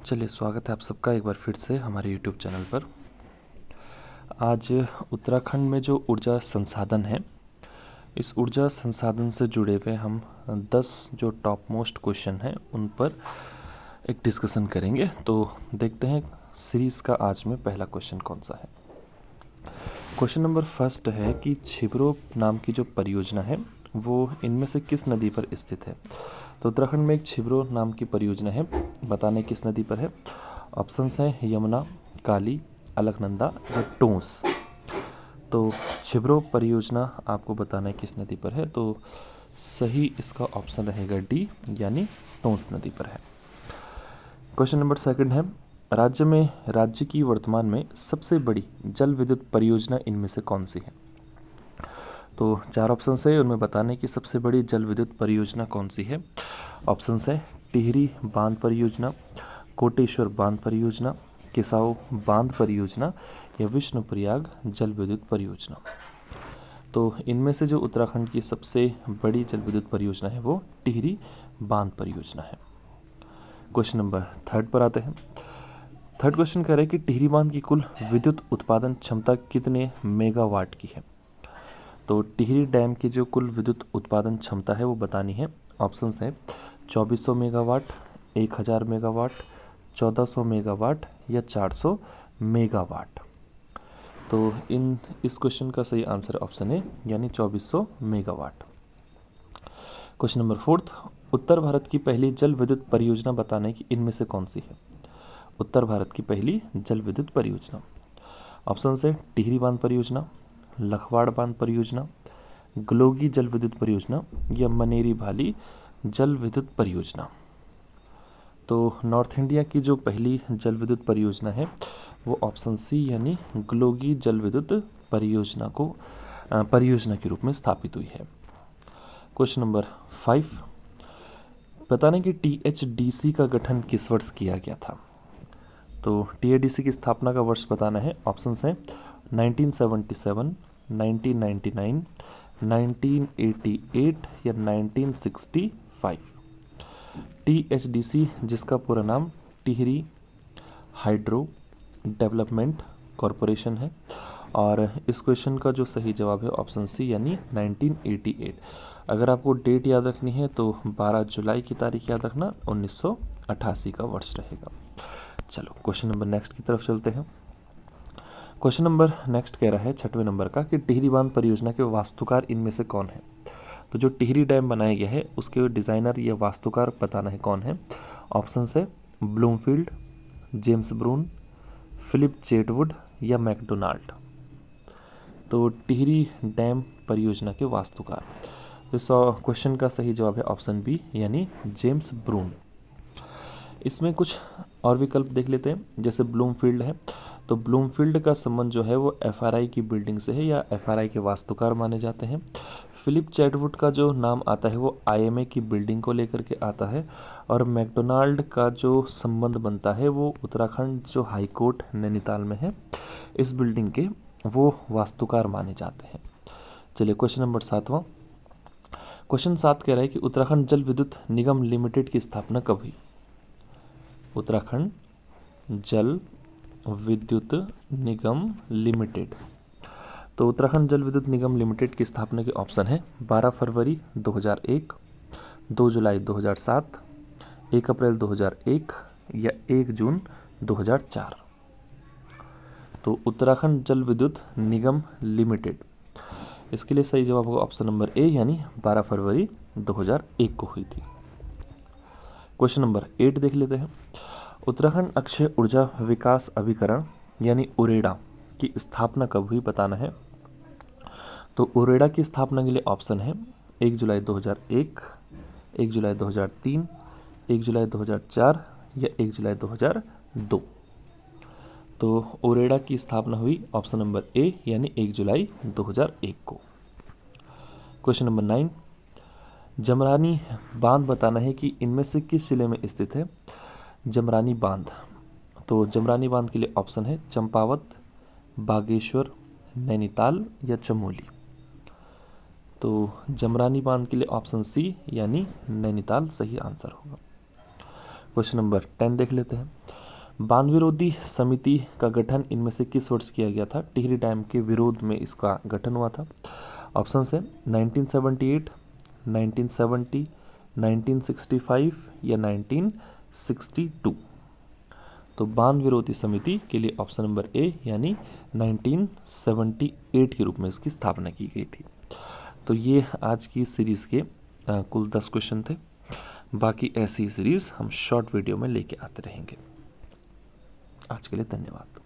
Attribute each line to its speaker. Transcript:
Speaker 1: चलिए, स्वागत है आप सबका एक बार फिर से हमारे यूट्यूब चैनल पर। आज उत्तराखंड में जो ऊर्जा संसाधन है, इस ऊर्जा संसाधन से जुड़े हुए हम 10 जो टॉप मोस्ट क्वेश्चन हैं उन पर एक डिस्कशन करेंगे। तो देखते हैं सीरीज़ का आज में पहला क्वेश्चन कौन सा है। क्वेश्चन नंबर फर्स्ट है कि छिबरो नाम की जो परियोजना है वो इनमें से किस नदी पर स्थित है। तो उत्तराखंड में एक छिबरो नाम की परियोजना है, बताने किस नदी पर है। ऑप्शंस हैं यमुना, काली, अलकनंदा या टोंस। तो छिबरो परियोजना आपको बताना है किस नदी पर है, तो सही इसका ऑप्शन रहेगा डी, यानी टोंस नदी पर है। क्वेश्चन नंबर सेकंड है, राज्य की वर्तमान में सबसे बड़ी जल विद्युत परियोजना इनमें से कौन सी है। तो 4 ऑप्शन है, उनमें बताने की सबसे बड़ी जल विद्युत परियोजना कौन सी है। ऑप्शन है टिहरी बांध परियोजना, कोटेश्वर बांध परियोजना, किसाऊ बांध परियोजना या विष्णुप्रयाग जल विद्युत परियोजना। तो इनमें से जो उत्तराखंड की सबसे बड़ी जल विद्युत परियोजना है वो टिहरी बांध परियोजना है। क्वेश्चन नंबर थर्ड पर आते हैं। थर्ड क्वेश्चन कह रहे हैं कि टिहरी बांध की कुल विद्युत उत्पादन क्षमता कितने मेगावाट की है। तो टिहरी डैम की जो कुल विद्युत उत्पादन क्षमता है वो बतानी है। ऑप्शंस है 2400 मेगावाट, 1000 मेगावाट, 1400 मेगावाट या 400 मेगावाट। तो इस क्वेश्चन का सही आंसर ऑप्शन है, यानी 2400 मेगावाट। क्वेश्चन नंबर फोर्थ, उत्तर भारत की पहली जल विद्युत परियोजना बताने की इनमें से कौन सी है। उत्तर भारत की पहली जल विद्युत परियोजना। ऑप्शन है टिहरी बांध परियोजना, लखवाड़ बांध परियोजना, गलोगी जल विद्युत परियोजना या मनेरी भाली जल विद्युत परियोजना। तो नॉर्थ इंडिया की जो पहली जल विद्युत परियोजना है वो ऑप्शन सी, यानी गलोगी जल विद्युत परियोजना के रूप में स्थापित हुई है। क्वेश्चन नंबर 5, बताने कि THDC का गठन किस वर्ष किया गया था। तो THDC की स्थापना का वर्ष बताना है। ऑप्शंस हैं 1977, 1999, 1988 या 1965। THDC जिसका पूरा नाम टिहरी हाइड्रो डेवलपमेंट कॉरपोरेशन है, और इस क्वेश्चन का जो सही जवाब है ऑप्शन सी, यानी 1988। अगर आपको डेट याद रखनी है तो 12 जुलाई की तारीख याद रखना, 1988 का वर्ष रहेगा। चलो क्वेश्चन नंबर नेक्स्ट की तरफ चलते हैं। क्वेश्चन नंबर नेक्स्ट कह रहा है 6वें नंबर का कि टिहरी बांध परियोजना के वास्तुकार इनमें से कौन है। तो जो टिहरी डैम बनाया गया है उसके डिज़ाइनर या वास्तुकार बताना है कौन है। ऑप्शन है ब्लूमफील्ड, जेम्स ब्रून, फिलिप चेटवुड या मैकडोनाल्ड। तो टिहरी डैम परियोजना के वास्तुकार, इस क्वेश्चन का सही जवाब है ऑप्शन बी, यानी जेम्स ब्रून। इसमें कुछ और विकल्प देख लेते हैं। जैसे ब्लूमफील्ड है, तो ब्लूमफील्ड का संबंध जो है वो FRI की बिल्डिंग से है या FRI के वास्तुकार माने जाते हैं। फिलिप चैटवुड का जो नाम आता है वो IMA की बिल्डिंग को लेकर के आता है, और मैकडोनाल्ड का जो संबंध बनता है वो उत्तराखंड जो हाई कोर्ट नैनीताल में है, इस बिल्डिंग के वो वास्तुकार माने जाते हैं। चलिए क्वेश्चन नंबर 7वां। क्वेश्चन 7 कह रहा है कि उत्तराखंड जल विद्युत निगम लिमिटेड की स्थापना कब हुई। उत्तराखंड जल विद्युत निगम लिमिटेड। तो उत्तराखंड जल विद्युत निगम लिमिटेड की स्थापना के ऑप्शन है 12 फरवरी 2001, 2 जुलाई 2007, 1 अप्रैल 2001 या 1 जून 2004। तो उत्तराखंड जल विद्युत निगम लिमिटेड, इसके लिए सही जवाब होगा ऑप्शन नंबर ए, यानी 12 फरवरी 2001 को हुई थी। क्वेश्चन नंबर 8 देख लेते हैं। उत्तराखंड अक्षय ऊर्जा विकास अभिकरण यानी उरेडा की स्थापना कब हुई बताना है। तो उरेडा की स्थापना के लिए ऑप्शन है 1 जुलाई 2001, 1 जुलाई 2003, 1 जुलाई 2004 या 1 जुलाई 2002। तो उरेडा की स्थापना हुई ऑप्शन नंबर ए, यानी 1 जुलाई 2001 को। क्वेश्चन नंबर 9, जमरानी बांध बताना है कि इनमें से किस जिले में स्थित है। जमरानी बांध, तो जमरानी बांध के लिए ऑप्शन है चंपावत, बागेश्वर, नैनीताल या चमोली। तो जमरानी बांध के लिए ऑप्शन सी, यानी नैनीताल सही आंसर होगा। क्वेश्चन नंबर 10 देख लेते हैं। बांध विरोधी समिति का गठन इनमें से किस वर्ष किया गया था? टिहरी डैम के विरोध में इसका गठन हुआ था। ऑप्शन है 1978, 1970, 1965 या 1962। तो बांध विरोधी समिति के लिए ऑप्शन नंबर ए यानी 1978 के रूप में इसकी स्थापना की गई थी। तो ये आज की सीरीज़ के कुल 10 क्वेश्चन थे। बाकी ऐसी सीरीज़ हम शॉर्ट वीडियो में लेके आते रहेंगे। आज के लिए धन्यवाद।